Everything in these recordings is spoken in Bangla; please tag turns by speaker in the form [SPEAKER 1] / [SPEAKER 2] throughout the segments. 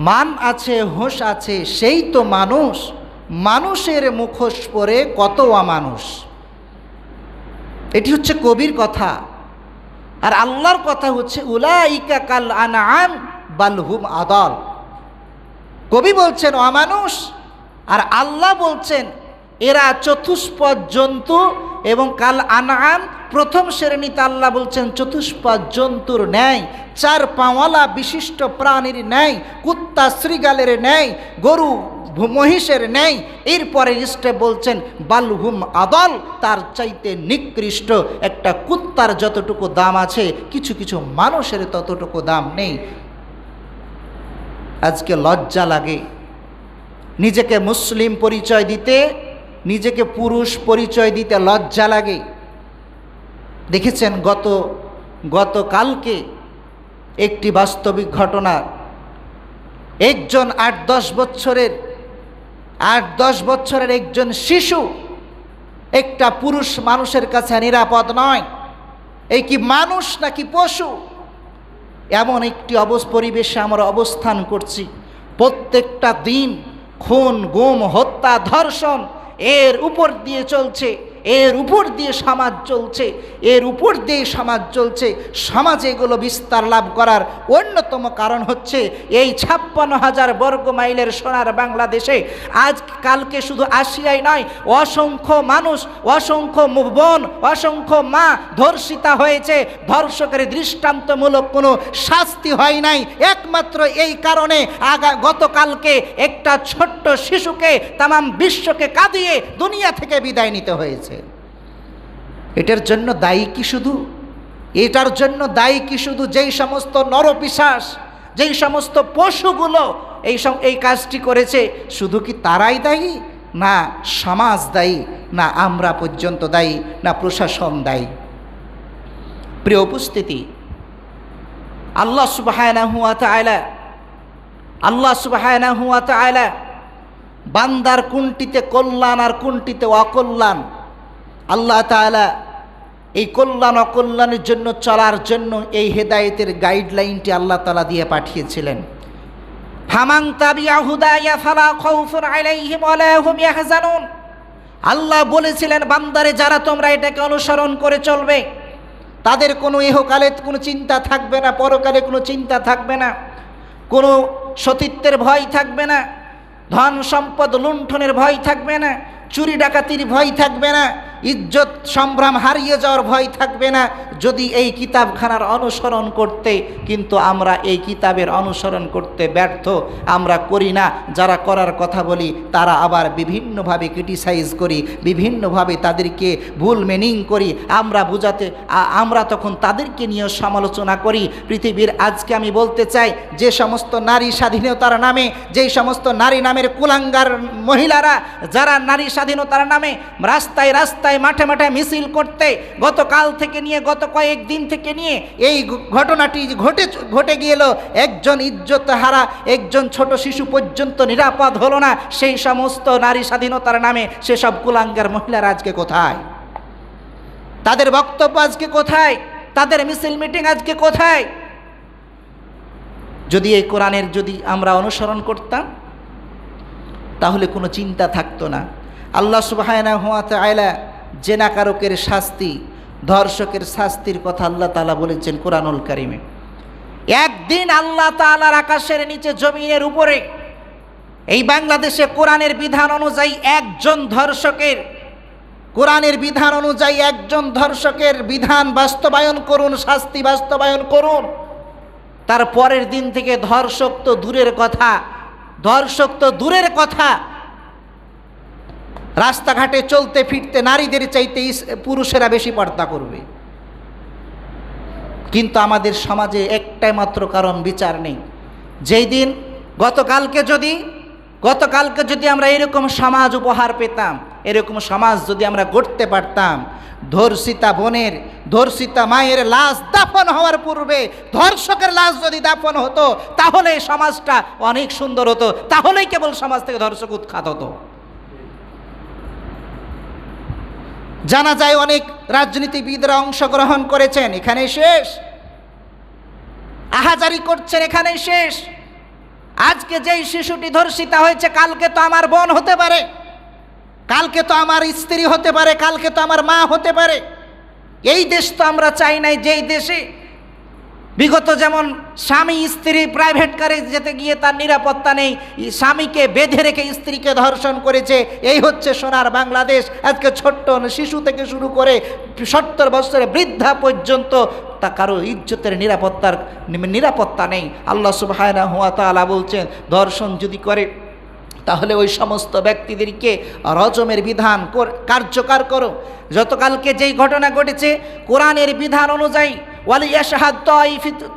[SPEAKER 1] মান আছে, হোশ আছে, সেই তো মানুষ। মানুষের মুখোশ পরে কত অমানুষ। এটি হচ্ছে কবির কথা। আর আল্লাহর কথা হচ্ছে উলাইকা কাল আনআম বাল হুম আদাল। কবি বলছেন অমানুষ, আর আল্লাহ বলছেন এরা চতুষ্পদ জন্তু। এবং কাল আনআম প্রথম শ্রেণীতে আল্লাহ বলছেন চতুষ্পদ জন্তুর ন্যায়, চার পাওয়ালা বিশিষ্ট প্রাণীর ন্যায়, কুত্তা শ্রীগালের ন্যায়, গরু মহিষের ন্যায়। এরপরে স্টেপ বলছেন বালহুম আদল, তার চাইতে নিকৃষ্ট। একটা কুত্তার যতটুকু দাম আছে কিছু কিছু মানুষের ততটুকু দাম নেই। আজকে লজ্জা লাগে নিজেকে মুসলিম পরিচয় দিতে, নিজেকে পুরুষ পরিচয় দিতে লজ্জা লাগে। দেখেছেন গতকালকে একটি বাস্তবিক ঘটনা। একজন 8-10 বছরের একজন শিশু একটা পুরুষ মানুষের কাছে নিরাপদ নয়। এই কি মানুষ নাকি পশু? এমন একটি পরিবেশে আমরা অবস্থান করছি। প্রত্যেকটা দিন খুন, গুম, হত্যা, ধর্ষণ এর উপর দিয়ে চলছে, এর উপর দিয়ে সমাজ চলছে, এর উপর দিয়ে সমাজ চলছে। সমাজে এগুলো বিস্তার লাভ করার অন্যতম কারণ হচ্ছে এই 56,000 বর্গ মাইলের সোনার বাংলাদেশে আজ কালকে শুধু আসিয়াই নয়, অসংখ্য মানুষ, অসংখ্য বোন, অসংখ্য মা ধর্ষিতা হয়েছে। ধর্ষকের দৃষ্টান্তমূলক কোনো শাস্তি হয় নাই, একমাত্র এই কারণে গতকালকে একটা ছোট্ট শিশুকে তামাম বিশ্বকে কাঁদিয়ে দুনিয়া থেকে বিদায় নিতে হয়েছে। এটার জন্য দায়ী কি শুধু যেই সমস্ত নরপিশাচ, যেই সমস্ত পশুগুলো এই কাজটি করেছে, শুধু কি তারাই দায়ী? না সমাজ দায়ী, না আমরা পর্যন্ত দায়ী, না প্রশাসন দায়ী। প্রিয় উপস্থিতি, আল্লাহ সুবহানাহু ওয়া তাআলা বান্দার কোনটিতে কল্যাণ আর কোনটিতে অকল্যাণ, আল্লাহ তাআলা এই কল্যাণ অকল্যাণের জন্য চলার জন্য এই হেদায়েতের গাইডলাইনটি আল্লাহ তাআলা দিয়ে পাঠিয়েছিলেন। ফামান তাবিআ হুদায়া ফালা খাউফুন আলাইহিম ওয়ালা হুম ইয়াহজানুন। আল্লাহ বলেছিলেন বান্দারে, যারা তোমরা এটাকে অনুসরণ করে চলবে তাদের কোনো ইহকালে কোনো চিন্তা থাকবে না, পরকালে কোনো চিন্তা থাকবে না, কোনো সতীত্বের ভয় থাকবে না, ধন সম্পদ লুণ্ঠনের ভয় থাকবে না, চুরি ডাকাতির ভয় থাকবে না, ইজ্জত সম্ভ্রম হারিয়ে যাওয়ার ভয় থাকবে না, যদি এই কিতাবখানার অনুসরণ করতে। কিন্তু আমরা এই কিতাবের অনুসরণ করতে ব্যর্থ, আমরা করি না। যারা করার কথা বলি তারা আবার বিভিন্নভাবে ক্রিটিসাইজ করি, বিভিন্নভাবে তাদেরকে ভুল মিনিং করি। আমরা তখন তাদেরকে নিয়ে সমালোচনা করি। পৃথিবীর আজকে আমি বলতে চাই, যে সমস্ত নারী স্বাধীনতার নামে, যেই সমস্ত নারী নামের কুলাঙ্গার মহিলারা যারা নারী স্বাধীনতার নামে রাস্তায় রাস্তায় মাঠে মাঠে মিছিল করতে গতকাল থেকে নিয়ে, গত কয়েকদিন থেকে নিয়ে এই ঘটনাটি ঘটে গেল, একজন ইজ্জতহারা একজন ছোট শিশু পর্যন্ত নিরাপদ হলো না। সেই সমস্ত নারী স্বাধীনতার নামে সেসব কুলাঙ্গার মহিলারা আজকে কোথায়? তাদের বক্তব্য আজকে কোথায়? তাদের মিছিল মিটিং আজকে কোথায়? যদি এই কোরআনের যদি আমরা অনুসরণ করতাম তাহলে কোনো চিন্তা থাকতো না। আল্লাহ সুবহানাহু ওয়া তাআলা জেনাকারকের শাস্তি, ধর্ষকের শাস্তির কথা আল্লাহ তাআলা বলেছেন কোরআনুল কারীমে। একদিন আল্লাহ তাআলার আকাশের নিচে জমিনের উপরে এই বাংলাদেশে কোরআনের বিধান অনুযায়ী একজন ধর্ষকের বিধান বাস্তবায়ন করুন, শাস্তি বাস্তবায়ন করুন। তার পরের দিন থেকে ধর্ষক তো দূরের কথা, রাস্তাঘাটে চলতে ফিরতে নারীদের চাইতে পুরুষেরা বেশি পর্দা করবে। কিন্তু আমাদের সমাজে একটাই মাত্র কারণ, বিচার নেই। যেই দিন গতকালকে যদি আমরা এরকম সমাজ উপহার পেতাম, এরকম সমাজ যদি আমরা গড়তে পারতাম, ধর্ষিতা মায়ের লাশ দাফন হওয়ার পূর্বে ধর্ষকের লাশ যদি দাফন হতো তাহলে সমাজটা অনেক সুন্দর হতো, তাহলেই কেবল সমাজ থেকে ধর্ষক উৎখাত হতো। জানা যায় অনেক রাজনীতিবিদরা অংশগ্রহণ করেছেন, এখানে শেষ। আহাজারি করছেন, এখানেই শেষ। আজকে যেই শিশুটি ধর্ষিতা হয়েছে কালকে তো আমার বোন হতে পারে, কালকে তো আমার স্ত্রী হতে পারে, কালকে তো আমার মা হতে পারে। এই দেশ তো আমরা চাই নাই যেই দেশে বিগত যেমন স্বামী স্ত্রী প্রাইভেট কারে যেতে গিয়ে তার নিরাপত্তা নেই, স্বামীকে বেঁধে রেখে স্ত্রীকে ধর্ষণ করেছে। এই হচ্ছে সোনার বাংলাদেশ। আজকে ছোট্ট শিশু থেকে শুরু করে 70 বছরের বৃদ্ধা পর্যন্ত তা কারো ইজ্জতের নিরাপত্তা নেই। আল্লাহ সুবহানাহু ওয়া তাআলা বলছেন, ধর্ষণ যদি করে তাহলে ওই সমস্ত ব্যক্তিদেরকে রজমের বিধান কার্যকর করো। যতকালকে যেই ঘটনা ঘটেছে কোরআনের বিধান অনুযায়ী ওয়ালিয়াশহাদ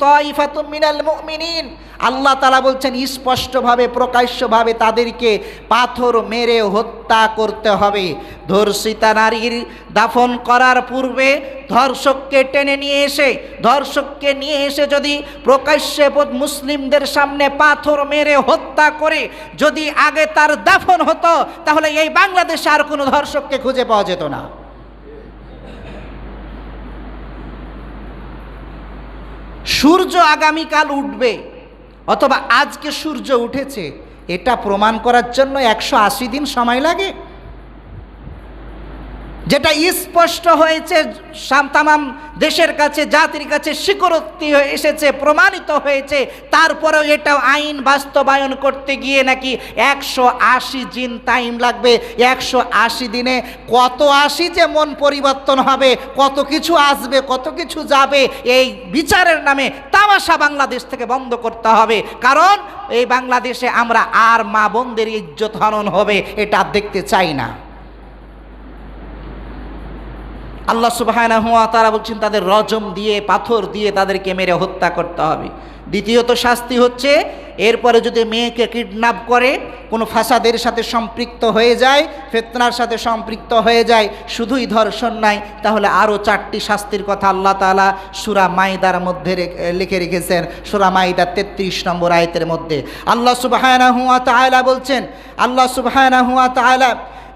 [SPEAKER 1] তাইফাতুম মিনাল মুমিনিন, আল্লাহ তাআলা বলছেন স্পষ্টভাবে প্রকাশ্যভাবে তাদেরকে পাথর মেরে হত্যা করতে হবে। ধর্ষিতা নারীর দাফন করার পূর্বে ধর্ষককে নিয়ে এসে যদি প্রকাশ্যে মুসলিমদের সামনে পাথর মেরে হত্যা করে যদি আগে তার দাফন হতো তাহলে এই বাংলাদেশে আর কোনো ধর্ষককে খুঁজে পাওয়া যেত না। সূর্য আগামীকাল উঠবে অথবা আজকে সূর্য উঠেছে, এটা প্রমাণ করার জন্য 180 দিন সময় লাগে। যেটা স্পষ্ট হয়েছে তামাম দেশের কাছে, জাতির কাছে স্বীকৃতি এসেছে, প্রমাণিত হয়েছে, তারপরেও এটাও আইন বাস্তবায়ন করতে গিয়ে নাকি 180 দিন টাইম লাগবে। 180 দিনে কত 80 যে মন পরিবর্তন হবে, কত কিছু আসবে, কত কিছু যাবে, এই বিচারের নামে তামাশা বাংলাদেশ থেকে বন্ধ করতে হবে। কারণ এই বাংলাদেশে আমরা আর মা বোনদের ইজ্জত হনন হবে এটা দেখতে চাই না। আল্লাহ সুবহানাহু ওয়া তাআলা বলছেন তাদের রজম দিয়ে পাথর দিয়ে তাদেরকে মেরে হত্যা করতে হবে। দ্বিতীয়ত শাস্তি হচ্ছে এরপরে যদি মেয়েকে কিডন্যাপ করে কোনো ফাসাদের সাথে সম্পৃক্ত হয়ে যায়, ফিতনার সাথে সম্পৃক্ত হয়ে যায়, শুধুই ধর্ষণ নাই, তাহলে আরও 4টি শাস্তির কথা আল্লাহ তাআলা সূরা মাইদার মধ্যে লিখে রেখেছেন। সূরা মাইদার 33 নম্বর আয়াতের মধ্যে আল্লাহ সুবহানাহু ওয়া তাআলা বলছেন, আল্লাহ সুবহানাহু ওয়া তাআলা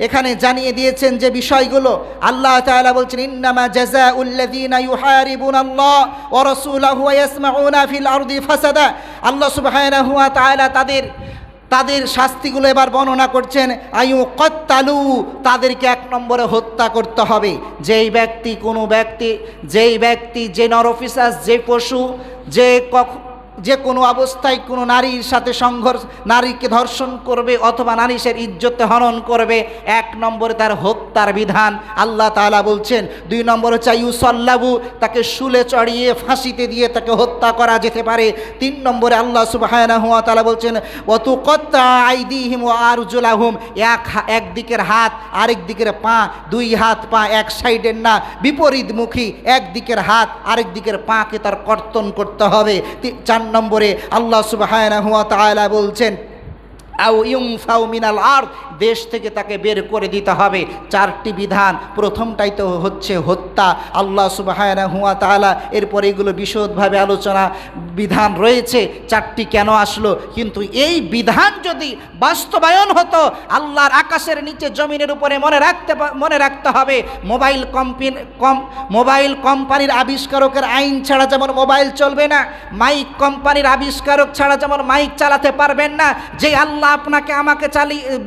[SPEAKER 1] এখানে জানিয়ে দিয়েছেন যে বিষয়গুলো। আল্লাহ তাআলা বলছেন, ইন্নামা জাযাউল লাযীনা ইউহারিবুনাল্লাহ ওয়া রাসূলাহু ওয়া ইয়াসমাউনা ফিল আরদি ফাসাদা। আল্লাহ সুবহানাহু ওয়া তাআলা তাদের শাস্তিগুলো এবার বর্ণনা করছেন। আইয়ুকাত্তালু, তাদেরকে 1 নম্বরে হত্যা করতে হবে। যেই ব্যক্তি যে নরপিশাচ, যে পশু, যে কোনো অবস্থায় কোনো নারীর সাথে নারীকে ধর্ষণ করবে অথবা নারীর ইজ্জতে হনন করবে, 1 নম্বরে তার হত্যার বিধান আল্লাহ তাআলা বলছেন। 2 নম্বর হচ্ছে ইউসাল্লাবু, তাকে শুলে চড়িয়ে ফাঁসিতে দিয়ে তাকে হত্যা করা যেতে পারে। 3 নম্বরে আল্লাহ সুবহানাহু ওয়া তাআলা বলছেন ওয়া তুকাত্তা আইদিহিম ওয়া আরজুলাহুম, এক দিকের হাত আরেক দিকের পা, 2 হাত পা এক সাইডের না, বিপরীতমুখী, এক দিকের হাত আরেক দিকের পাকে তার কর্তন করতে হবে। 4 নম্বরে আল্লাহ সুবহানাহু ওয়া তাআলা বলছেন আও ইউনফাউ মিনাল আরদ, দেশ থেকে তাকে বের করে দিতে হবে। 4টি বিধান। প্রথমটাই তো হচ্ছে হত্যা। আল্লাহ সুবহানাহু ওয়া তাআলা এরপরে এগুলো বিশদভাবে আলোচনা বিধান রয়েছে 4টি কেন আসলো। কিন্তু এই বিধান যদি বাস্তবায়ন হতো, আল্লাহর আকাশের নিচে জমিনের উপরে মনে রাখতে হবে, মোবাইল কোম্পানির আবিষ্কারকের আইন ছাড়া যেমন মোবাইল চলবে না, মাইক কোম্পানির আবিষ্কারক ছাড়া যেমন মাইক চালাতে পারবেন না। যে আল্লাহ আপনাকে আমাকে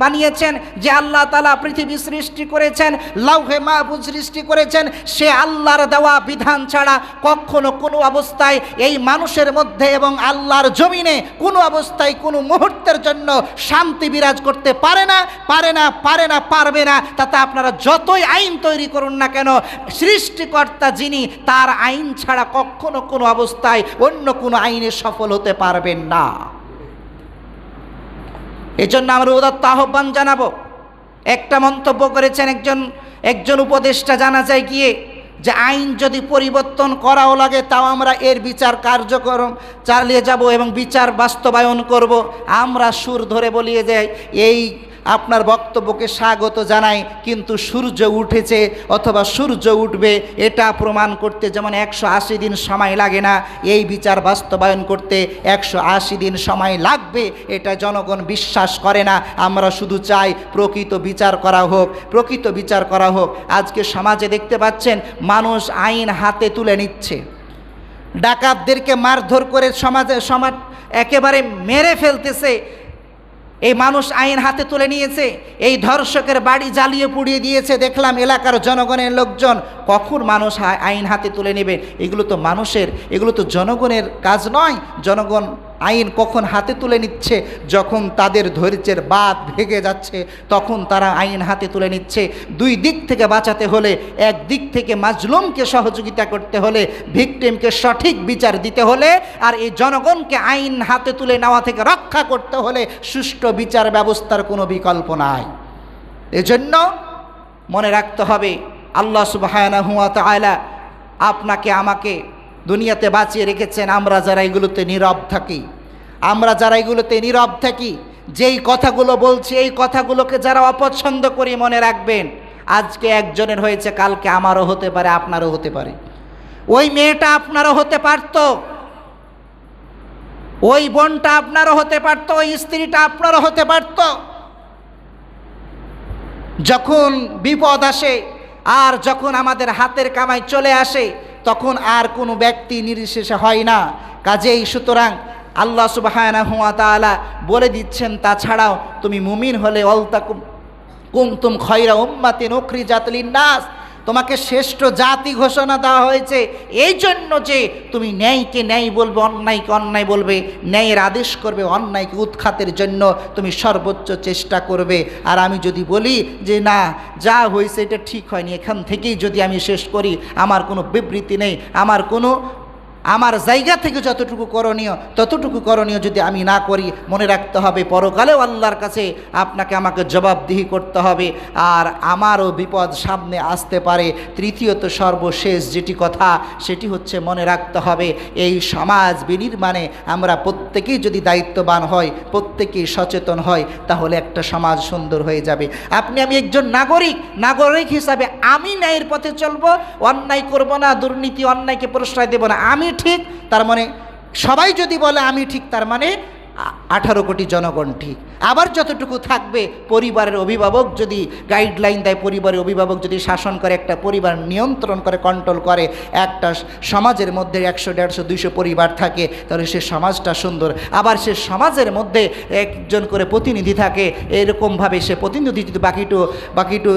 [SPEAKER 1] বানিয়েছেন, যে আল্লাহ তাআলা পৃথিবী সৃষ্টি করেছেন, লাউহে মাহফুজ সৃষ্টি করেছেন, সে আল্লাহর দেওয়া বিধান ছাড়া কখনো কোনো অবস্থায় এই মানুষের মধ্যে এবং আল্লাহর জমিনে কোনো অবস্থায় কোনো মুহূর্তের জন্য শান্তি বিরাজ করতে পারে না, পারবে না। তাতে আপনারা যতই আইন তৈরি করুন না কেন, সৃষ্টিকর্তা যিনি, তার আইন ছাড়া কখনো কোনো অবস্থায় অন্য কোনো আইনে সফল হতে পারবেন না। এজন্য আমরা উদাত্ত আহ্বান জানাবো। একটা মন্তব্য করেছেন একজন উপদেষ্টা জানাজায় গিয়ে, যে আইন যদি পরিবর্তন করাও লাগে তাও আমরা এর বিচার কার্যক্রম চালিয়ে যাব এবং বিচার বাস্তবায়ন করব। আমরা সুর ধরে বলিয়ে যাই, এই আপনার বক্তব্যকে স্বাগত জানাই, কিন্তু সূর্য উঠেছে অথবা সূর্য উঠবে এটা প্রমাণ করতে যেমন 180 দিন সময় লাগে না, এই বিচার বাস্তবায়ন করতে 180 দিন সময় লাগবে, এটা জনগণ বিশ্বাস করে না। আমরা শুধু চাই প্রকৃত বিচার করা হোক। আজকে সমাজে দেখতে পাচ্ছেন মানুষ আইন হাতে তুলে নিচ্ছে। ডাকাতদেরকে মারধর করে সমাজ একেবারে মেরে ফেলতেছে। এই মানুষ আইন হাতে তুলে নিয়েছে, এই ধর্ষকের বাড়ি জ্বালিয়ে পুড়িয়ে দিয়েছে। দেখলাম এলাকার জনগণের লোকজন, কখন মানুষ আইন হাতে তুলে নেবে? এগুলো তো মানুষের, এগুলো তো জনগণের কাজ নয়। জনগণ আইন কখন হাতে তুলে নিচ্ছে? যখন তাদের ধৈর্যের বাঁধ ভেঙে যাচ্ছে, তখন তারা আইন হাতে তুলে নিচ্ছে। দুই দিক থেকে বাঁচাতে হলে, এক দিক থেকে মাজলুমকে সহযোগিতা করতে হলে, ভিকটিমকে সঠিক বিচার দিতে হলে, আর এই জনগণকে আইন হাতে তুলে নেওয়া থেকে রক্ষা করতে হলে সুষ্ঠু বিচার ব্যবস্থার কোনো বিকল্প নাই। এজন্য মনে রাখতে হবে, আল্লাহ সুবহানাহু ওয়া তাআলা আপনাকে আমাকে দুনিয়াতে বাঁচিয়ে রেখেছেন। আমরা যারা এগুলোতে নীরব থাকি, যেই কথাগুলো বলছি, এই কথাগুলোকে যারা অপছন্দ করি, মনে রাখবেন আজকে একজনের হয়েছে, কালকে আমারও হতে পারে, আপনারও হতে পারে। ওই মেয়েটা আপনারও হতে পারত, ওই বোনটা আপনারও হতে পারত, ওই স্ত্রীটা আপনারও হতে পারত। যখন বিপদ আসে আর যখন আমাদের হাতের কামাই চলে আসে, তখন আর কোনো ব্যক্তি নির্বিশেষে হয় না। কাজেই সুতরাং আল্লাহ সুবহানাহু ওয়া তাআলা বলে দিচ্ছেন, তাছাড়াও তুমি মুমিন হলে ওয়ালতাকুম কুনতুম খায়রা উম্মাতিন উখরিজাত লিন-নাস, তোমাকে শ্রেষ্ঠ জাতি ঘোষণা দেওয়া হয়েছে এই জন্য যে তুমি ন্যায়কে ন্যায় বলবে, অন্যায়কে অন্যায় বলবে, ন্যায়ের আদেশ করবে, অন্যায়কে উৎখাতের জন্য তুমি সর্বোচ্চ চেষ্টা করবে। আর আমি যদি বলি যে না, যা হয়েছে এটা ঠিক হয়নি, এখান থেকেই যদি আমি শেষ করি, আমার কোনো বিবৃতি নেই, আমার জায়গা থেকে যতটুকু করণীয় ততটুকু করণীয় যদি আমি না করি, মনে রাখতে হবে পরকালেও আল্লাহর কাছে আপনাকে আমাকে জবাবদিহি করতে হবে, আর আমারও বিপদ সামনে আসতে পারে। তৃতীয়ত সর্বশেষ যেটি কথা, সেটি হচ্ছে মনে রাখতে হবে, এই সমাজ বিনির্মাণে আমরা প্রত্যেকেই যদি দায়িত্ববান হই, প্রত্যেকেই সচেতন হই, তাহলে একটা সমাজ সুন্দর হয়ে যাবে। আমি একজন নাগরিক হিসাবে আমি ন্যায়ের পথে চলবো, অন্যায় করব না, দুর্নীতি অন্যায়কে প্রশ্রয় দেব না। আমি ঠিক, তার মানে সবাই যদি বলে আমি ঠিক, তার মানে 18 কোটি জনগণ ঠিক। আবার যতটুকু থাকবে, পরিবারের অভিভাবক যদি গাইডলাইন দেয়, পরিবারের অভিভাবক যদি শাসন করে, একটা পরিবার নিয়ন্ত্রণ করে, কন্ট্রোল করে, একটা সমাজের মধ্যে 100, 150, 200 পরিবার থাকে, তাহলে সে সমাজটা সুন্দর। আবার সে সমাজের মধ্যে একজন করে প্রতিনিধি থাকে, এরকমভাবে সে প্রতিনিধি যদি বাকিটু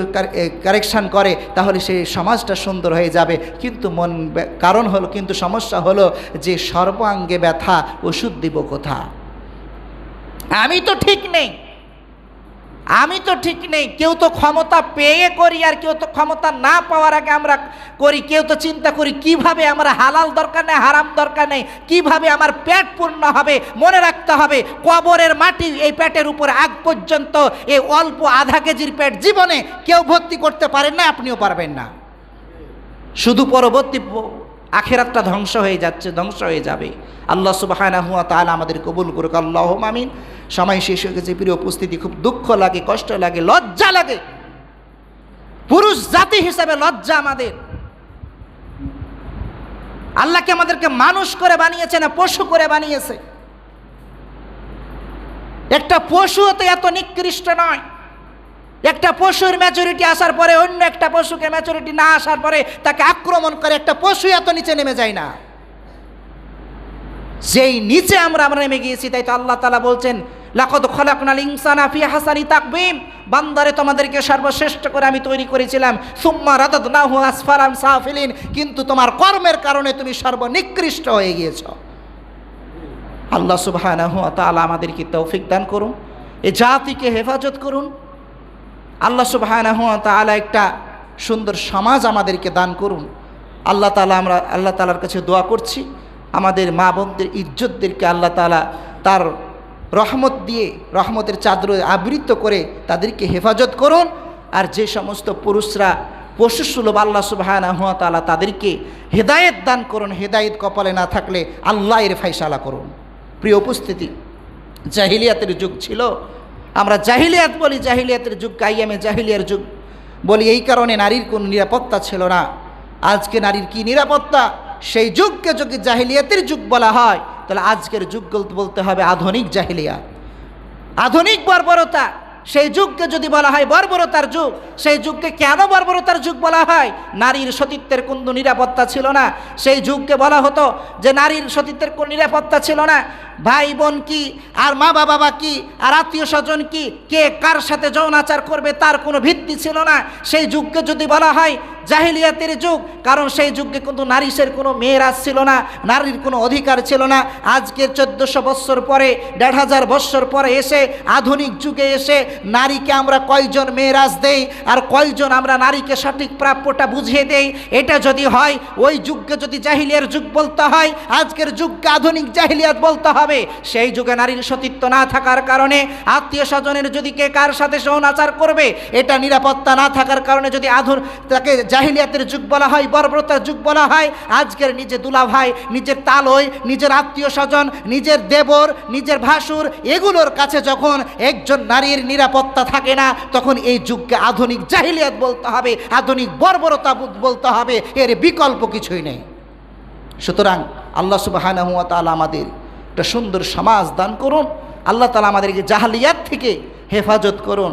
[SPEAKER 1] কারেকশান করে, তাহলে সেই সমাজটা সুন্দর হয়ে যাবে। কিন্তু সমস্যা হলো যে সর্বাঙ্গে ব্যথা, ওষুধ দিব কোথা? আমি তো ঠিক নেই। কেউ তো ক্ষমতা পেয়ে করি, আর কেউ তো ক্ষমতা না পাওয়ার আগে আমরা করি। কেউ তো চিন্তা করি কিভাবে আমরা হালাল দরকার নেই, হারাম দরকার নেই, কিভাবে আমার পেট পূর্ণ হবে। মনে রাখতে হবে, কবরের মাটি এই পেটের উপরে আগ পর্যন্ত এই অল্প আধা কেজির পেট জীবনে কেউ ভর্তি করতে পারেন না, আপনিও পারবেন না। শুধু পরবর্তী আখিরাতটা ধ্বংস হয়ে যাবে। আল্লাহ সুবহানাহু ওয়া তাআলা আমাদের কবুল করুক, আল্লাহুম্মা আমিন। সময় শেষ হয়ে গেছে, প্রিয় উপস্থিতি, খুব দুঃখ লাগে, কষ্ট লাগে, লজ্জা লাগে। পুরুষ জাতি হিসেবে লজ্জা আমাদের। আল্লাহকে আমাদেরকে মানুষ করে বানিয়েছে না পশু করে বানিয়েছে? একটা পশু তো এত নিকৃষ্ট নয়। একটা পশুর ম্যাচুরিটি আসার পরে অন্য একটা পশুকে ম্যাচুরিটি না আসার পরে তাকে আক্রমণ করে, একটা পশু এত নিচে নেমে যায় না। যেই নিচে আমরা নেমে গিয়েছি, তাই তো আল্লাহ তাআলা বলছেন, লাকাদ খালাকনাল ইনসানা ফি হাসানি তাকবীম, বান্দারে তোমাদেরকে সর্বশ্রেষ্ঠ করে আমি তৈরি করেছিলাম। সুম্মা রাদাদনাহু আসফালান সাফিলিন, কিন্তু তোমার কর্মের কারণে তুমি সর্বনিকৃষ্ট হয়ে গিয়েছো। আল্লাহ সুবহানাহু ওয়া তাআলা আমাদেরকে তৌফিক দান করুন, এই জাতিকে হেফাজত করুন। আল্লাহ সুবহানাহু ওয়া তাআলা একটা সুন্দর সমাজ আমাদেরকে দান করুন। আমরা আল্লাহ তাআলার কাছে দোয়া করছি, আমাদের মা বোনদের ইজ্জতদেরকে আল্লাহ তাআলা তার রহমত দিয়ে, রহমতের চাদরে আবৃত করে তাদেরকে হেফাজত করুন। আর যে সমস্ত পুরুষরা পশুসুলভ, আল্লাহ সুবহানাহু ওয়া তাআলা তাদেরকে হেদায়েত দান করুন। হেদায়েত কপালে না থাকলে আল্লাহ এর ফায়সালা করুন। প্রিয় উপস্থিতি, জাহিলিয়াতের যুগ ছিল, আমরা জাহিলিয়াত বলি, জাহিলিয়াতের যুগ, কাইয়ামে জাহিলিয়ার যুগ বলি এই কারণে নারীর কোনো নিরাপত্তা ছিল না। আজকে নারীর কি নিরাপত্তা? সেই যুগকে যদি জাহিলিয়াতের যুগ বলা হয়, তাহলে আজকের যুগ বলতে হবে আধুনিক জাহিলিয়াত, আধুনিক বর্বরতা। সেই যুগকে যদি বলা হয় বর্বরতার যুগ, সেই যুগকে কেন বর্বরতার যুগ বলা হয়? নারীর সতীত্বের কোনো নিরাপত্তা ছিল না। সেই যুগকে বলা হতো যে নারীর সতীত্বের কোনো নিরাপত্তা ছিল না। ভাই বোন কি, আর মা বাবা কি, আর আত্মীয় স্বজন কি, কে কার সাথে যৌনাচার করবে তার কোনো ভিত্তি ছিল না। সেই যুগকে যদি বলা হয় জাহিলিয়াতের যুগ, কারণ সেই যুগে কিন্তু নারীদের কোনো মেয়েরাজ ছিল না, নারীর কোনো অধিকার ছিল না। আজকে 1400 বৎসর পরে, 1500 বৎসর পরে এসে আধুনিক যুগে এসে নারীকে আমরা কয়জন মেয়েরাজ দেই, আর কয়জন আমরা নারীকে সঠিক প্রাপ্যটা বুঝিয়ে দেই? এটা যদি হয়, ওই যুগকে যদি জাহিলিয়ার যুগ বলতে হয়, আজকের যুগকে আধুনিক জাহিলিয়াত বলতে হবে। সেই যুগে নারীর সতীত্ব না থাকার কারণে, আত্মীয় স্বজনের যদি কে কার সাথে যৌনাচার করবে এটা নিরাপত্তা না থাকার কারণে যদি তাকে জাহিলিয়াতের যুগ বলা হয়, বর্বরতার যুগ বলা হয়। আজকের নিজের দুলাভাই, নিজের তালই, নিজের আত্মীয় স্বজন, নিজের দেবর, নিজের ভাসুর, এগুলোর কাছে যখন একজন নারীর নিরাপত্তা থাকে না, তখন এই যুগকে আধুনিক জাহিলিয়াত বলতে হবে, আধুনিক বর্বরতা বলতে হবে, এর বিকল্প কিছুই নেই। সুতরাং আল্লাহ সুবহানাহু ওয়া তাআলা আমাদের একটা সুন্দর সমাজ দান করুন। আল্লাহ তাআলা আমাদেরকে জাহিলিয়াত থেকে হেফাজত করুন।